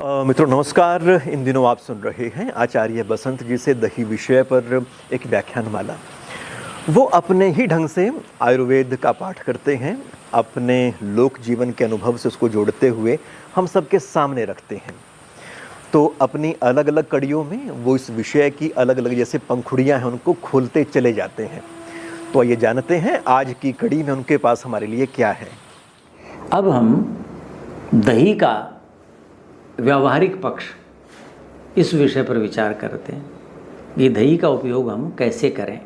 मित्रों नमस्कार। इन दिनों आप सुन रहे हैं आचार्य बसंत जी से दही विषय पर एक व्याख्यानमाला। वो अपने ही ढंग से आयुर्वेद का पाठ करते हैं, अपने लोक जीवन के अनुभव से उसको जोड़ते हुए हम सबके सामने रखते हैं। तो अपनी अलग अलग कड़ियों में वो इस विषय की अलग अलग जैसे पंखुड़ियाँ हैं उनको खोलते चले जाते हैं। तो आइए जानते हैं आज की कड़ी में उनके पास हमारे लिए क्या है। अब हम दही का व्यावहारिक पक्ष इस विषय पर विचार करते हैं। ये दही का उपयोग हम कैसे करें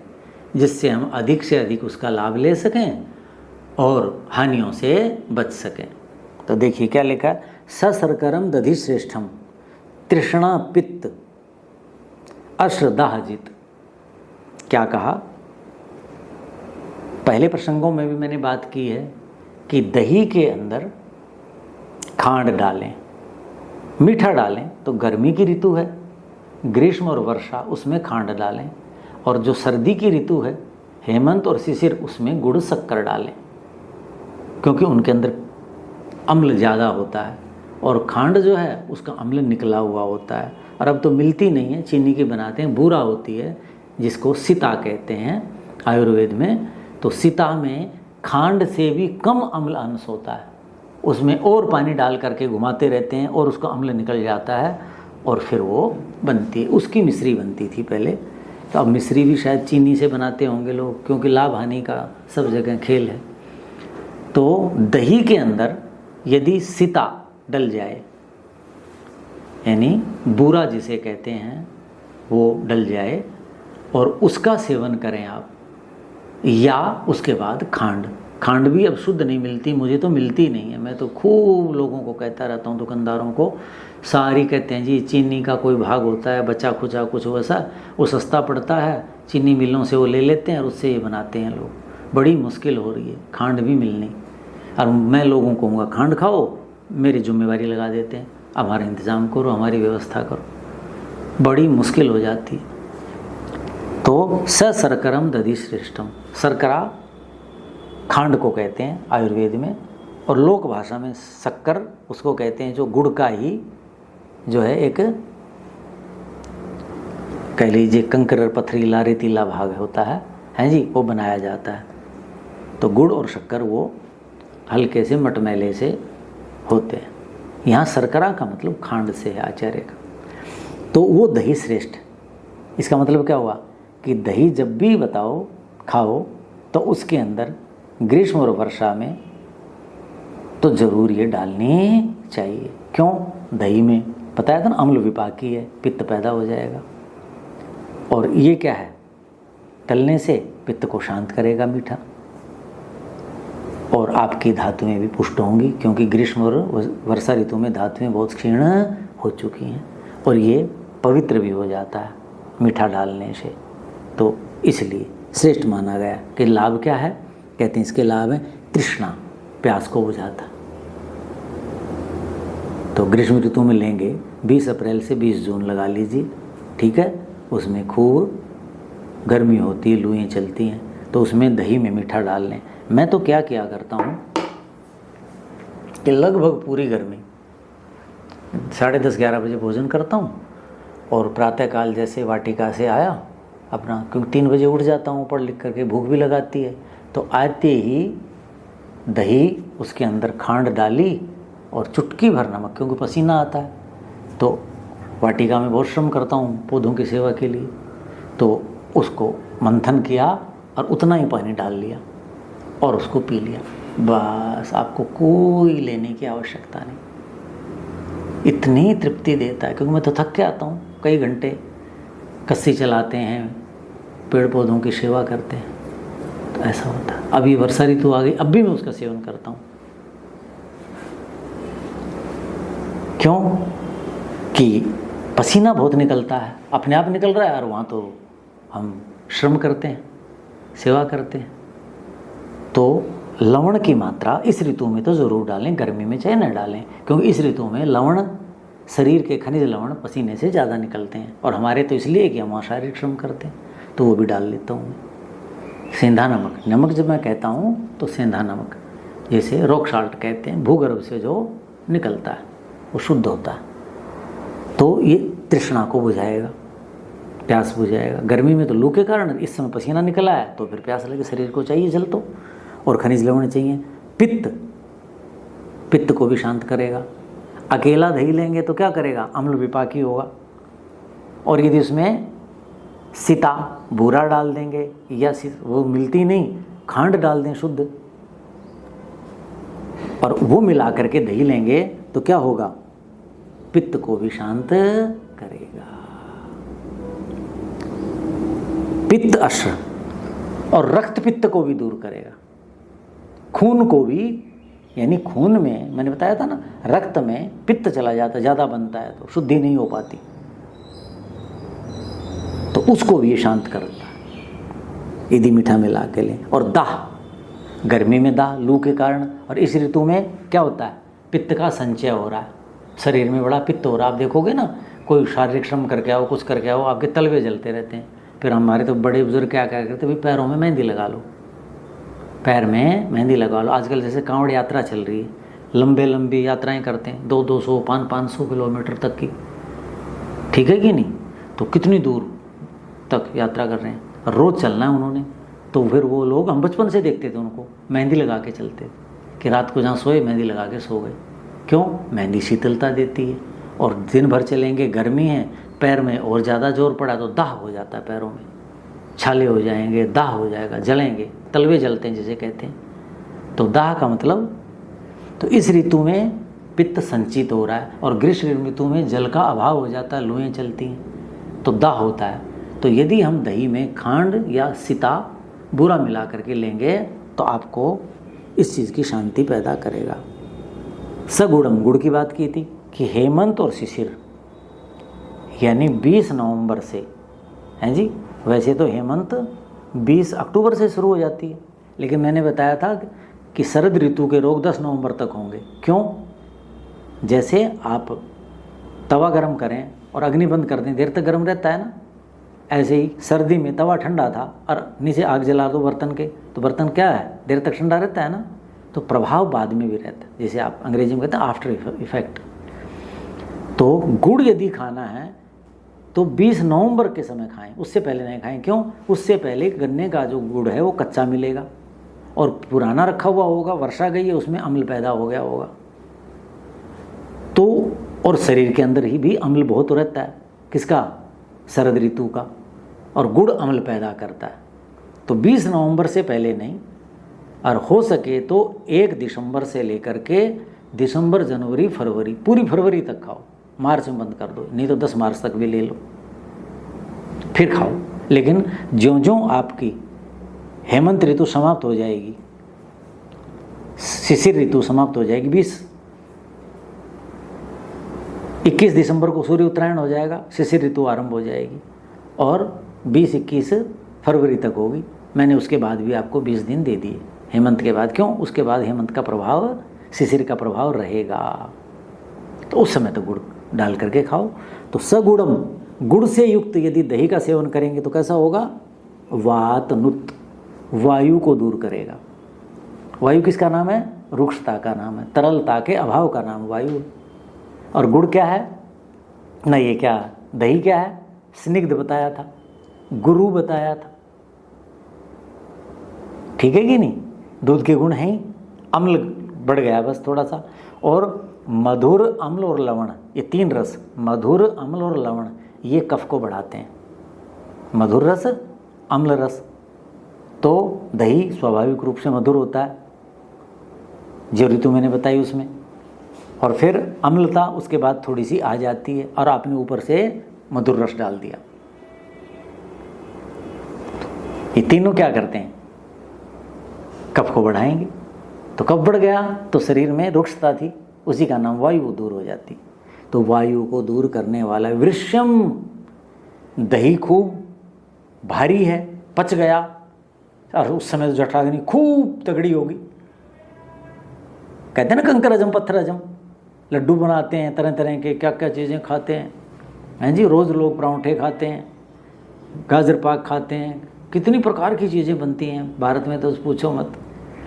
जिससे हम अधिक से अधिक उसका लाभ ले सकें और हानियों से बच सकें। तो देखिए क्या लिखा है, सशर्करम दधि श्रेष्ठम तृष्णा पित्त अश्रदाहजित। क्या कहा, पहले प्रसंगों में भी मैंने बात की है कि दही के अंदर खांड डालें, मीठा डालें तो गर्मी की ऋतु है, ग्रीष्म और वर्षा उसमें खांड डालें, और जो सर्दी की ऋतु है हेमंत और शिशिर उसमें गुड़ शक्कर डालें, क्योंकि उनके अंदर अम्ल ज़्यादा होता है और खांड जो है उसका अम्ल निकला हुआ होता है। और अब तो मिलती नहीं है, चीनी की बनाते हैं, बूरा होती है जिसको सीता कहते हैं आयुर्वेद में। तो सीता में खांड से भी कम अम्ल अंश होता है, उसमें और पानी डाल करके घुमाते रहते हैं और उसका अम्ल निकल जाता है और फिर वो बनती है। उसकी मिश्री बनती थी पहले, तो अब मिश्री भी शायद चीनी से बनाते होंगे लोग, क्योंकि लाभ हानि का सब जगह खेल है। तो दही के अंदर यदि सीता डल जाए, यानी बूरा जिसे कहते हैं वो डल जाए, और उसका सेवन करें आप, या उसके बाद खांड भी अब शुद्ध नहीं मिलती, मुझे तो मिलती नहीं है। मैं तो खूब लोगों को कहता रहता हूँ, दुकानदारों को, सारी कहते हैं जी चीनी का कोई भाग होता है बचा खुचा कुछ वैसा, वो सस्ता पड़ता है, चीनी मिलों से वो ले लेते हैं और उससे ये बनाते हैं लोग। बड़ी मुश्किल हो रही है खांड भी मिलनी। और मैं लोगों को कहूँगा खांड खाओ, मेरी जिम्मेवारी लगा देते हैं, हमारा इंतज़ाम करो, हमारी व्यवस्था करो, बड़ी मुश्किल हो जाती है। तो सशर्करम दधि श्रेष्ठम, शर्करा खांड को कहते हैं आयुर्वेद में, और लोक भाषा में शक्कर उसको कहते हैं जो गुड़ का ही जो है एक कह लीजिए कंकर पथरीला रेतीला भाग होता है जी, वो बनाया जाता है। तो गुड़ और शक्कर वो हल्के से मटमैले से होते हैं। यहाँ शर्करा का मतलब खांड से है आचार्य का। तो वो दही श्रेष्ठ, इसका मतलब क्या हुआ कि दही जब भी बताओ खाओ तो उसके अंदर ग्रीष्म और वर्षा में तो ज़रूर ये डालनी चाहिए। क्यों, दही में बताया था ना अम्ल विपाकी है, पित्त पैदा हो जाएगा, और ये क्या है, डलने से पित्त को शांत करेगा मीठा, और आपकी धातुएं भी पुष्ट होंगी, क्योंकि ग्रीष्म और वर्षा ऋतु में धातुएं बहुत क्षीण हो चुकी हैं, और ये पवित्र भी हो जाता है मीठा डालने से। तो इसलिए श्रेष्ठ माना गया कि लाभ क्या है, कहते हैं इसके लाभ है तृष्णा, प्यास को बुझाता। तो ग्रीष्म ऋतु में लेंगे 20 अप्रैल से 20 जून लगा लीजिए, ठीक है, उसमें खूब गर्मी होती है, लुएं चलती हैं, तो उसमें दही में मीठा डाल लें। मैं तो क्या किया करता हूँ कि लगभग पूरी गर्मी 10:30-11 बजे भोजन करता हूँ, और प्रातःकाल जैसे वाटिका से आया अपना, क्योंकि 3 बजे उठ जाता हूँ पढ़ लिख करके, भूख भी लगाती है, तो आते ही दही उसके अंदर खांड डाली और चुटकी भर नमक, क्योंकि पसीना आता है, तो वाटिका में बहुत श्रम करता हूँ पौधों की सेवा के लिए, तो उसको मंथन किया और उतना ही पानी डाल लिया और उसको पी लिया, बस। आपको कोई लेने की आवश्यकता नहीं, इतनी तृप्ति देता है। क्योंकि मैं तो थक के आता हूँ, कई घंटे कस्सी चलाते हैं, पेड़ पौधों की सेवा करते हैं, तो ऐसा होता है। अभी वर्षा ऋतु आ गई, अब भी मैं उसका सेवन करता हूँ। क्यों कि पसीना बहुत निकलता है, अपने आप निकल रहा है, और वहाँ तो हम श्रम करते हैं, सेवा करते हैं। तो लवण की मात्रा इस ऋतु में तो ज़रूर डालें, गर्मी में चाहे न डालें, क्योंकि इस ऋतु में लवण, शरीर के खनिज लवण पसीने से ज़्यादा निकलते हैं, और हमारे तो इसलिए कि हम वहाँ शारीरिक श्रम करते हैं, तो वो भी डाल लेता हूँ। सेंधा नमक, नमक जब मैं कहता हूँ तो सेंधा नमक, जैसे रॉक साल्ट कहते हैं, भूगर्भ से जो निकलता है वो शुद्ध होता है, तो ये तृष्णा को बुझाएगा, प्यास बुझाएगा। गर्मी में तो लू के कारण इस समय पसीना निकल आया तो फिर प्यास लगे, शरीर को चाहिए जल तो, और खनिज लवण चाहिए। पित्त को भी शांत करेगा। अकेला दही लेंगे तो क्या करेगा, अम्ल विपाकी होगा। और यदि उसमें सीता बूरा डाल देंगे या वो मिलती नहीं, खांड डाल दें शुद्ध, और वो मिला करके दही लेंगे तो क्या होगा, पित्त को भी शांत करेगा। पित्त अश्र और रक्त पित्त को भी दूर करेगा। खून को भी, यानी खून में मैंने बताया था ना, रक्त में पित्त चला जाता, ज़्यादा बनता है तो शुद्धि नहीं हो पाती, तो उसको भी शांत करता है यदि मीठा मिला के लें। और दाह, गर्मी में दाह लू के कारण, और इस ऋतु में क्या होता है, पित्त का संचय हो रहा है, शरीर में बड़ा पित्त हो रहा है। आप देखोगे ना, कोई शारीरिक श्रम करके आओ, कुछ करके आओ, आपके तलवे जलते रहते हैं। फिर हमारे तो बड़े बुजुर्ग क्या क्या करते, भाई पैरों में मेहंदी लगा लो, पैर में मेहंदी लगा लो। आजकल जैसे कांवड़ यात्रा चल रही है, लंबी यात्राएं करते हैं, 200 500 किलोमीटर तक की, ठीक है कि नहीं, तो कितनी दूर तक यात्रा कर रहे हैं, रोज़ चलना है उन्होंने। तो फिर वो लोग, हम बचपन से देखते थे उनको मेहंदी लगा के चलते कि रात को जहाँ सोए मेहंदी लगा के सो गए। क्यों, मेहंदी शीतलता देती है। और दिन भर चलेंगे, गर्मी है, पैर में और ज़्यादा जोर पड़ा तो दाह हो जाता है, पैरों में छाले हो जाएंगे, दाह हो जाएगा, जलेंगे, तलवे जलते हैं जिसे कहते हैं। तो दाह का मतलब, तो इस ऋतु में पित्त संचित हो रहा है, और ग्रीष्म ऋतु में जल का अभाव हो जाता है, लुएँ चलती हैं तो दाह होता है। तो यदि हम दही में खांड या सीता बूरा मिला करके लेंगे तो आपको इस चीज़ की शांति पैदा करेगा। सगुड़म, गुड़ की बात की थी कि हेमंत और शिशिर, यानी 20 नवंबर से, हैं जी, वैसे तो हेमंत 20 अक्टूबर से शुरू हो जाती है, लेकिन मैंने बताया था कि शरद ऋतु के रोग 10 नवंबर तक होंगे। क्यों, जैसे आप तवा गरम करें और अग्नि बंद कर दें, देर तक गर्म रहता है ना, ऐसे ही सर्दी में तवा ठंडा था और नीचे आग जला दो बर्तन के, तो बर्तन क्या है, देर तक ठंडा रहता है ना, तो प्रभाव बाद में भी रहता है, जैसे आप अंग्रेजी में कहते हैं आफ्टर इफेक्ट। तो गुड़ यदि खाना है तो 20 नवंबर के समय खाएं, उससे पहले नहीं खाएं। क्यों, उससे पहले गन्ने का जो गुड़ है वो कच्चा मिलेगा और पुराना रखा हुआ होगा, वर्षा गई है, उसमें अम्ल पैदा हो गया होगा। तो और शरीर के अंदर ही भी अम्ल बहुत रहता है, किसका, शरद ऋतु का, और गुड़ अम्ल पैदा करता है। तो 20 नवंबर से पहले नहीं, और हो सके तो 1 दिसंबर से लेकर के दिसंबर, जनवरी, फरवरी, पूरी फरवरी तक खाओ, मार्च में बंद कर दो, नहीं तो 10 मार्च तक भी ले लो, फिर खाओ। लेकिन ज्यों-ज्यों आपकी हेमंत ऋतु समाप्त हो जाएगी, शिशिर ऋतु समाप्त हो जाएगी, 21 दिसंबर को सूर्य उत्तरायण हो जाएगा, शिशिर ऋतु आरंभ हो जाएगी, और 20-21 फरवरी तक होगी। मैंने उसके बाद भी आपको 20 दिन दे दिए हेमंत के बाद। क्यों, उसके बाद हेमंत का प्रभाव, शिशिर का प्रभाव रहेगा, तो उस समय तो गुड़ डाल करके खाओ। तो सगुड़म, गुड़ से युक्त यदि दही का सेवन करेंगे तो कैसा होगा, वातनुत, वायु को दूर करेगा। वायु किसका नाम है, रुक्षता का नाम है, तरलता के अभाव का नाम वायु। और गुड़ क्या है ना, ये क्या, दही क्या है, स्निग्ध बताया था, गुरु बताया था, ठीक है कि नहीं, दूध के गुण हैं, अम्ल बढ़ गया बस थोड़ा सा। और मधुर, अम्ल और लवण, ये 3 रस, मधुर, अम्ल और लवण, ये कफ को बढ़ाते हैं। मधुर रस, अम्ल रस, तो दही स्वाभाविक रूप से मधुर होता है, जो ऋतु मैंने बताई उसमें, और फिर अम्लता उसके बाद थोड़ी सी आ जाती है, और आपने ऊपर से मधुर रस डाल दिया। ये तीनों क्या करते हैं, कफ को बढ़ाएंगे। तो कफ बढ़ गया तो शरीर में रुक्षता थी, उसी का नाम वायु दूर हो जाती। तो वायु को दूर करने वाला वृष्यम, दही खूब भारी है, पच गया, और उस समय तो जठराग्नि खूब तगड़ी होगी। कहते हैं ना कंकर हजम पत्थर हजम, लड्डू बनाते हैं तरह तरह के, क्या क्या चीज़ें खाते हैं जी, रोज़ लोग परांठे खाते हैं, गाजर पाक खाते हैं, कितनी प्रकार की चीज़ें बनती हैं भारत में, तो पूछो मत।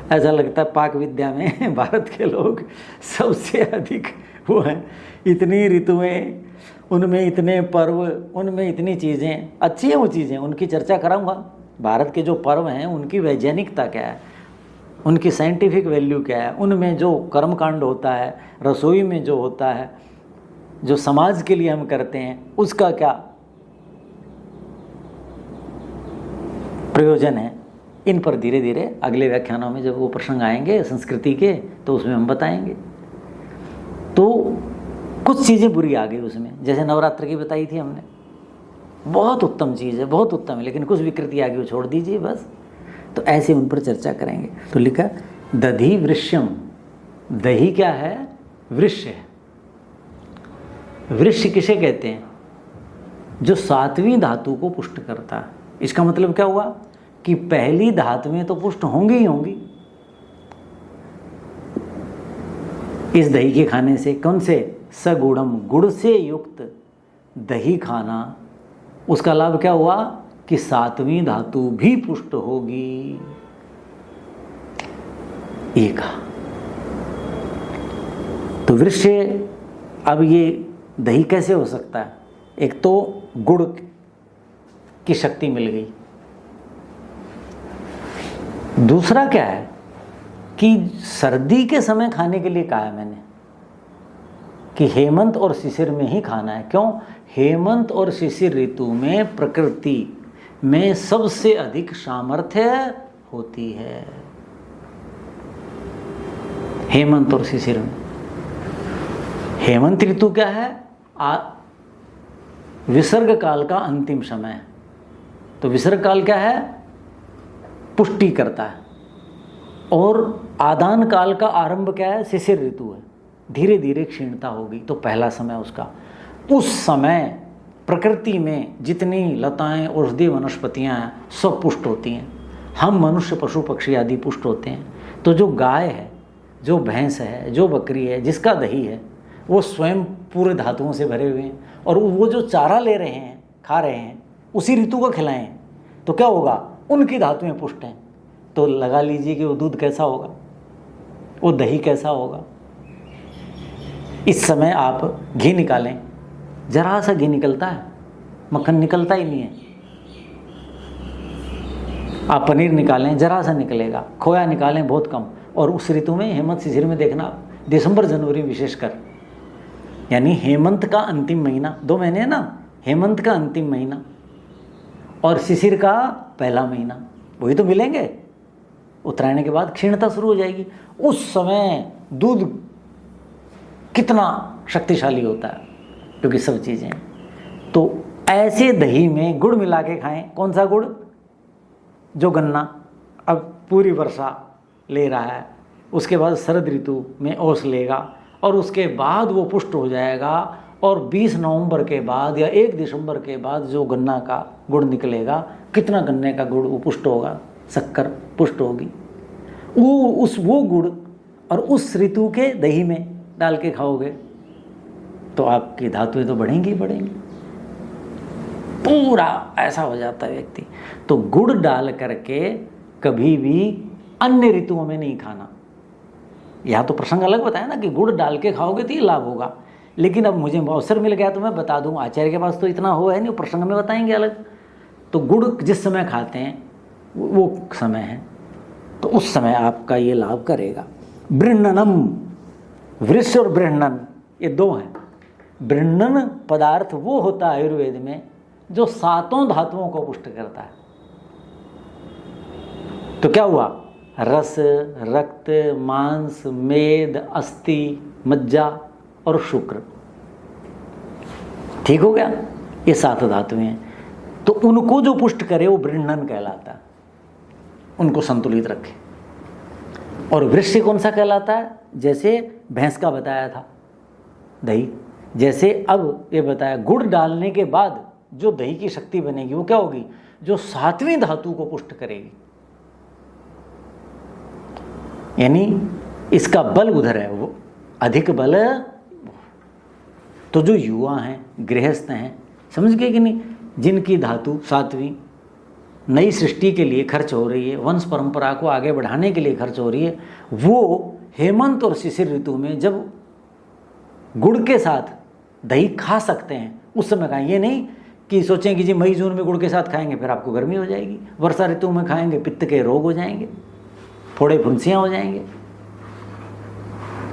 ऐसा लगता है पाक विद्या में भारत के लोग सबसे अधिक वो हैं, इतनी ऋतुएं उनमें इतने पर्व, उनमें इतनी चीज़ें अच्छी हैं, वो चीज़ें उनकी चर्चा कराऊंगा। भारत के जो पर्व हैं उनकी वैज्ञानिकता क्या है, उनकी साइंटिफिक वैल्यू क्या है, उनमें जो कर्मकांड होता है, रसोई में जो होता है, जो समाज के लिए हम करते हैं, उसका क्या प्रयोजन है, इन पर धीरे धीरे अगले व्याख्यानों में जब वो प्रसंग आएंगे संस्कृति के, तो उसमें हम बताएंगे। तो कुछ चीज़ें बुरी आ गई उसमें, जैसे नवरात्र की बताई थी हमने, बहुत उत्तम चीज़ है, बहुत उत्तम है, लेकिन कुछ विकृति आ गई, वो छोड़ दीजिए बस। तो ऐसे उन पर चर्चा करेंगे। तो लिखा दधि वृष्यम, दही क्या है, वृक्ष है। वृक्ष किसे कहते हैं, जो सातवीं धातु को पुष्ट करता है। इसका मतलब क्या हुआ कि पहली धातुएं तो पुष्ट होंगी ही होंगी इस दही के खाने से। कौन से, सगुणम, गुड़ से युक्त दही खाना, उसका लाभ क्या हुआ कि सातवीं धातु भी पुष्ट होगी। ये कहा। तो वृक्ष, अब ये दही कैसे हो सकता है, एक तो गुड़ की शक्ति मिल गई, दूसरा क्या है कि सर्दी के समय खाने के लिए कहा है मैंने कि हेमंत और शिशिर में ही खाना है। क्यों, हेमंत और शिशिर ऋतु में प्रकृति में सबसे अधिक सामर्थ्य होती है, हेमंत और शिशिर में। हेमंत ऋतु क्या है, विसर्ग काल का अंतिम समय है। तो विसर्ग काल क्या है, पुष्टि करता है, और आदान काल का आरंभ क्या है, शिशिर ऋतु है, धीरे धीरे क्षीणता होगी। तो पहला समय उसका, उस समय प्रकृति में जितनी लताएं, औषधि, वनस्पतियां हैं, सब पुष्ट होती हैं। हम मनुष्य, पशु, पक्षी आदि पुष्ट होते हैं। तो जो गाय है, जो भैंस है, जो बकरी है, जिसका दही है, वो स्वयं पूरे धातुओं से भरे हुए हैं, और वो जो चारा ले रहे हैं, खा रहे हैं, उसी ऋतु को खिलाएं, तो क्या होगा, उनकी धातुएं पुष्ट हैं। तो लगा लीजिए कि वो दूध कैसा होगा, वो दही कैसा होगा। इस समय आप घी निकालें, जरा सा घी निकलता है, मक्खन निकलता ही नहीं है। आप पनीर निकालें, जरा सा निकलेगा। खोया निकालें, बहुत कम। और उस ऋतु में हेमंत शिशिर में देखना, दिसंबर जनवरी विशेषकर, यानी हेमंत का अंतिम महीना, 2 महीने है ना, हेमंत का अंतिम महीना और शिशिर का पहला महीना, वही तो मिलेंगे। उत्तरायण के बाद क्षीणता शुरू हो जाएगी। उस समय दूध कितना शक्तिशाली होता है, क्योंकि सब चीज़ें। तो ऐसे दही में गुड़ मिला के खाएं। कौन सा गुड़, जो गन्ना अब पूरी वर्षा ले रहा है, उसके बाद शरद ऋतु में ओस लेगा, और उसके बाद वो पुष्ट हो जाएगा, और 20 नवंबर के बाद या 1 दिसंबर के बाद जो गन्ना का गुड़ निकलेगा, कितना गन्ने का गुड़ वो पुष्ट होगा, शक्कर पुष्ट होगी। वो गुड़ और उस ऋतु के दही में डाल के खाओगे तो आपकी धातुएं तो बढ़ेंगी ही बढ़ेंगी, पूरा ऐसा हो जाता है व्यक्ति। तो गुड़ डाल करके कभी भी अन्य ऋतुओं में नहीं खाना। यहाँ तो प्रसंग अलग बताया ना कि गुड़ डाल के खाओगे तो ये लाभ होगा, लेकिन अब मुझे अवसर मिल गया तो मैं बता दूं, आचार्य के पास तो इतना हो है नहीं, प्रसंग में बताएंगे अलग। तो गुड़ जिस समय खाते हैं वो समय है, तो उस समय आपका ये लाभ करेगा। बृहन्नम, वृष और बृहन्नन ये 2 हैं। बृहन्नन पदार्थ वो होता है आयुर्वेद में जो 7 धातुओं को पुष्ट करता है। तो क्या हुआ, रस, रक्त, मांस, मेद, अस्थि, मज्जा और शुक्र, ठीक हो गया। ये 7 धातुएं हैं। तो उनको जो पुष्ट करे वो बृहन्नन कहलाता है, उनको संतुलित रखे। और वृक्ष कौन सा कहलाता है, जैसे भैंस का बताया था दही, जैसे अब ये बताया गुड़ डालने के बाद जो दही की शक्ति बनेगी वो क्या होगी, जो 7वीं धातु को पुष्ट करेगी, यानी इसका बल उधर है, वो अधिक बल। तो जो युवा हैं, गृहस्थ हैं, समझ गए कि नहीं, जिनकी धातु 7वीं नई सृष्टि के लिए खर्च हो रही है, वंश परंपरा को आगे बढ़ाने के लिए खर्च हो रही है, वो हेमंत और शिशिर ऋतु में जब गुड़ के साथ दही खा सकते हैं उस समय खाएं। ये नहीं कि सोचें कि जी मई जून में गुड़ के साथ खाएंगे फिर आपको गर्मी हो जाएगी, वर्षा ऋतु में खाएंगे पित्त के रोग हो जाएंगे, फोड़े फुंसियाँ हो जाएंगे।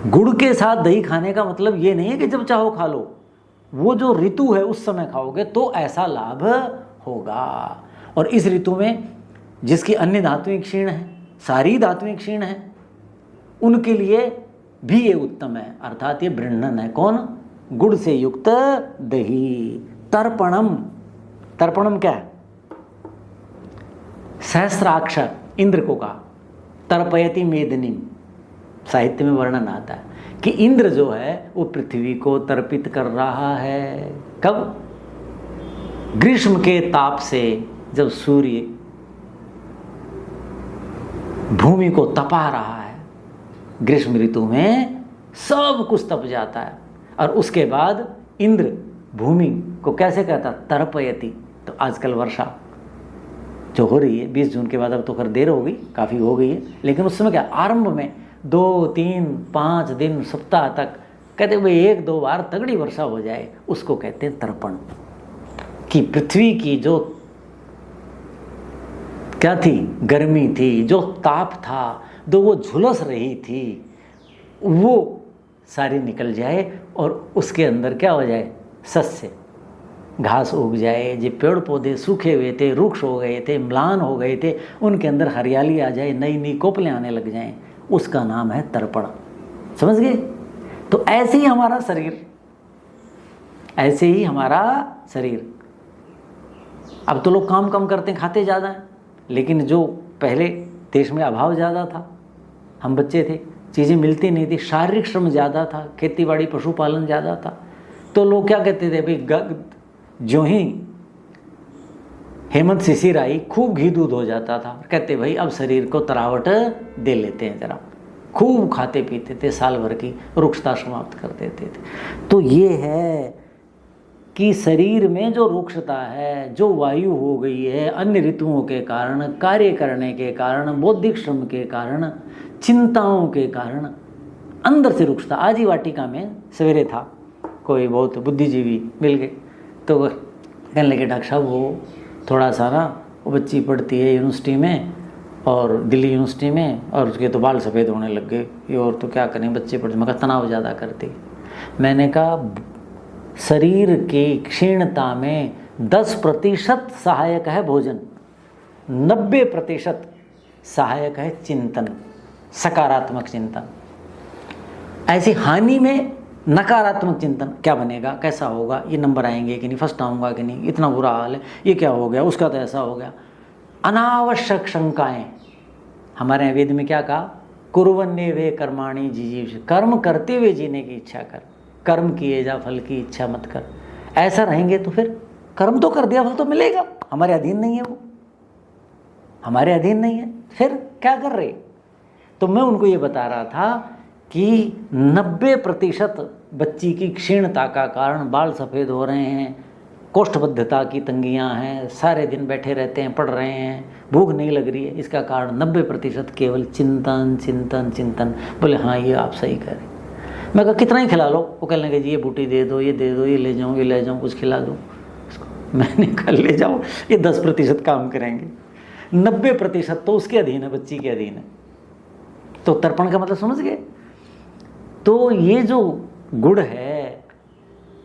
गुड़ के साथ दही खाने का मतलब ये नहीं है कि जब चाहो खा लो, वो जो ऋतु है उस समय खाओगे तो ऐसा लाभ होगा। और इस ऋतु में जिसकी अन्य धातुएं क्षीण है, सारी धातुएं क्षीण है, उनके लिए भी ये उत्तम है, अर्थात ये बृहन्न है। कौन? गुड़ से युक्त दही। तर्पणम, तर्पणम क्या है? सहस्राक्षर इंद्र को कहा, तर्पयति मेदिनीम, साहित्य में वर्णन आता है कि इंद्र जो है वो पृथ्वी को तर्पित कर रहा है। कब? ग्रीष्म के ताप से जब सूर्य भूमि को तपा रहा है, ग्रीष्म ऋतु में सब कुछ तप जाता है, और उसके बाद इंद्र भूमि को कैसे कहता? तर्पयति। तो आजकल वर्षा जो हो रही है 20 जून के बाद, अब तो खैर देर हो गई, काफ़ी हो गई है, लेकिन उस समय क्या आरंभ में 2, 3, 5 दिन, सप्ताह तक कहते भाई 1-2 बार तगड़ी वर्षा हो जाए, उसको कहते हैं तर्पण। कि पृथ्वी की जो क्या थी, गर्मी थी, जो ताप था, जो वो झुलस रही थी, वो सारी निकल जाए और उसके अंदर क्या हो जाए? सस्य, घास उग जाए। जो पेड़ पौधे सूखे हुए थे, रुक्ष हो गए थे, म्लान हो गए थे, उनके अंदर हरियाली आ जाए, नई नई कोपलें आने लग जाएं, उसका नाम है तर्पण। समझ गए? तो ऐसे ही हमारा शरीर, ऐसे ही हमारा शरीर। अब तो लोग काम कम करते हैं, खाते ज़्यादा हैं, लेकिन जो पहले देश में अभाव ज़्यादा था, हम बच्चे थे, चीज़ें मिलती नहीं थी, शारीरिक श्रम ज़्यादा था, खेतीबाड़ी पशुपालन ज़्यादा था, तो लोग क्या कहते थे भाई, जो ही हेमंत शिशिर आई खूब घी दूध हो जाता था, कहते भाई अब शरीर को तरावट दे लेते हैं जरा, खूब खाते पीते थे, साल भर की रुक्षता समाप्त कर देते थे। तो ये है कि शरीर में जो रुक्षता है, जो वायु हो गई है अन्य ऋतुओं के कारण, कार्य करने के कारण, बौद्धिक श्रम के कारण, चिंताओं के कारण, अंदर से रुक्षता। आज ही वाटिका में सवेरे था, कोई बहुत बुद्धिजीवी मिल गए, तो कहने लगे डॉक्टर साहब वो थोड़ा सा ना, वो बच्ची पढ़ती है यूनिवर्सिटी में, और दिल्ली यूनिवर्सिटी में, और उसके तो बाल सफ़ेद होने लग गए, ये और तो क्या करें, बच्चे पढ़ते। मैं कहा तनाव ज़्यादा करती। मैंने कहा शरीर की क्षीणता में 10% सहायक है भोजन, 90% सहायक है चिंतन, सकारात्मक चिंतन। ऐसी हानि में नकारात्मक चिंतन, क्या बनेगा, कैसा होगा, ये नंबर आएंगे कि नहीं, फर्स्ट आऊँगा कि नहीं, इतना बुरा हाल है, ये क्या हो गया, उसका तो ऐसा हो गया, अनावश्यक शंकाएं। हमारे वेद में क्या कहा? कुर्वन्ये वे कर्माणि जिजीव, कर्म करते हुए जीने की इच्छा कर, कर्म किए जा फल की इच्छा मत कर। ऐसा रहेंगे तो फिर कर्म तो कर दिया, फल तो मिलेगा, हमारे अधीन नहीं है, वो हमारे अधीन नहीं है, फिर क्या कर रहे? तो मैं उनको ये बता रहा था कि 90% बच्ची की क्षीणता का कारण बाल सफ़ेद हो रहे हैं, कोष्ठबद्धता की तंगियां हैं, सारे दिन बैठे रहते हैं, पढ़ रहे हैं, भूख नहीं लग रही है, इसका कारण 90% केवल चिंतन चिंतन चिंतन। बोले हाँ ये आप सही कह रहे। मैं कहा कितना ही खिला लो? वो कहने लगे जी ये बूटी दे दो, ये दे दो, ये ले जाऊँ, ये ले जाऊँ, कुछ खिला दो। मैंने कहा ले जाओ, ये 10% काम करेंगे, 90% तो उसके अधीन है, बच्ची के अधीन है। तो तर्पण का मतलब समझ गए? तो ये जो गुड़ है,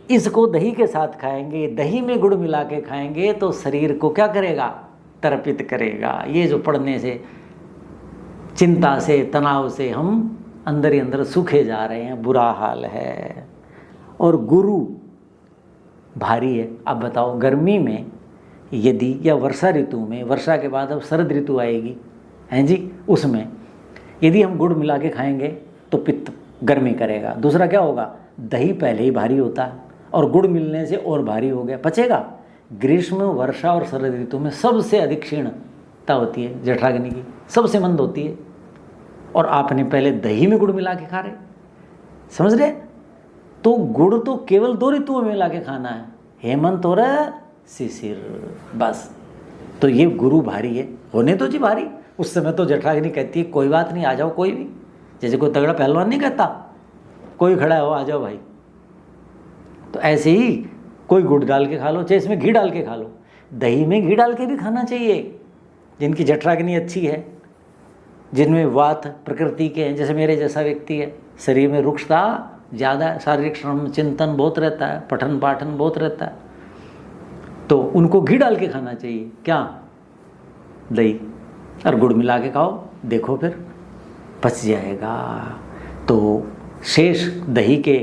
इसको दही के साथ खाएंगे, दही में गुड़ मिला के खाएंगे तो शरीर को क्या करेगा? तर्पित करेगा। ये जो पढ़ने से, चिंता से, तनाव से हम अंदर ही अंदर सूखे जा रहे हैं, बुरा हाल है। और गुरु भारी है। अब बताओ गर्मी में यदि, या वर्षा ऋतु में, वर्षा के बाद अब शरद ऋतु आएगी, हैं जी, उसमें यदि हम गुड़ मिला के खाएंगे तो पित्त गर्मी करेगा। दूसरा क्या होगा? दही पहले ही भारी होता है और गुड़ मिलने से और भारी हो गया, पचेगा। ग्रीष्म, वर्षा और शरद ऋतु में सबसे अधिक क्षीणता होती है जठराग्नि की, सबसे मंद होती है, और आपने पहले दही में गुड़ मिला के खा रहे, समझ रहे? तो गुड़ तो केवल 2 ऋतुओं में मिला के खाना है, हेमंत और शिशिर, बस। तो ये गुरु भारी है, होने तो जी भारी। उस समय तो जठराग्नि कहती है कोई बात नहीं, आ जाओ कोई भी, जैसे कोई तगड़ा पहलवान नहीं कहता कोई खड़ा हो, आ जाओ भाई, तो ऐसे ही कोई गुड़ डाल के खा लो, चाहे इसमें घी डाल के खा लो। दही में घी डाल के भी खाना चाहिए। जिनकी जठराग्नि अच्छी है, जिनमें वात प्रकृति के हैं, जैसे मेरे जैसा व्यक्ति है, शरीर में रुक्षता ज़्यादा, शारीरिक श्रम चिंतन बहुत रहता है, पठन पाठन बहुत रहता है, तो उनको घी डाल के खाना चाहिए। क्या? दही और गुड़ मिला के खाओ, देखो फिर पच जाएगा। तो शेष दही के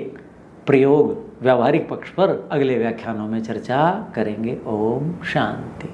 प्रयोग व्यावहारिक पक्ष पर अगले व्याख्यानों में चर्चा करेंगे। ओम शांति।